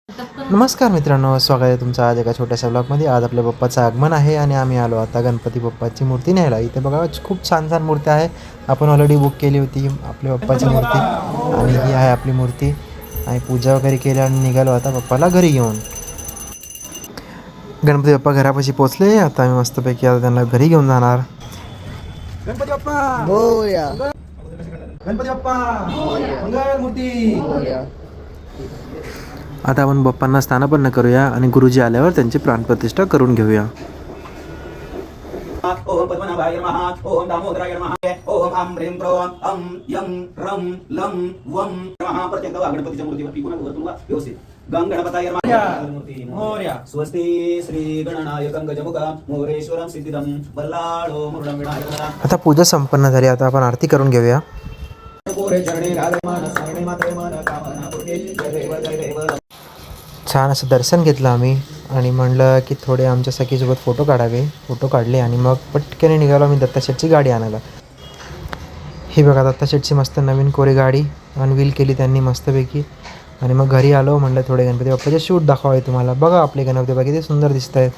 नमस्कार मित्रांनो, स्वागत आहे तुमचं आज एका छोट्याशा ब्लॉगमध्ये. आज आपल्या बाप्पाचं आगमन आहे आणि आम्ही आलो आता गणपती बाप्पाची मूर्ती न्यायला. इथे बघा खूप छान छान मूर्ती आहे. आपण ऑलरेडी बुक केली होती आपल्या बाप्पाची मूर्ती आणि ही आहे आपली मूर्ती. आणि पूजा वगैरे केली आणि निघालो आता बाप्पाला घरी घेऊन. गणपती बाप्पा घरापाशी पोचले. आता आम्ही मस्तपैकी आता त्यांना घरी घेऊन जाणार. गणपती बाप्पा मोरया. गणपती बाप्पा मंगळ मूर्ती. मोरया. आता आपण बाप्पांना स्थानापन्न करूया आणि गुरुजी आल्यावर त्यांची प्राणप्रतिष्ठा करून घेऊया. ओम पद्मनाभाय नमः. ओम दामोदराय नमः. ओम आम ह्रीं प्रों अम यं रं लं वं नमः. प्रत्येक गणपतीच्या मूर्तीवरती पुन्हा वरतून व्यवस्थित गंग गणपताय नमः. मोरया. स्वस्ती श्री गणनायकं गजमुखं मोरेश्वरं सिद्धिदं वल्लाळो मुरळं विनायकं. आता पूजा संपन्न झाली. आता आपण आरती करून घेऊया. छान असं दर्शन घेतलं आम्ही आणि म्हणलं की थोडे आमच्या सखीसोबत फोटो काढावे. फोटो काढले आणि मग पटकन निघालो आम्ही दत्ताशेठची गाडी आणायला. ही बघा दत्ताशेठची मस्त नवीन कोरी गाडी अनव्हील केली त्यांनी मस्तपैकी. आणि मग घरी आलो. म्हणलं थोडे गणपती बाप्पाचे शूट दाखवावे तुम्हाला. बघा आपले गणपती बाप्पा किती सुंदर दिसत आहेत.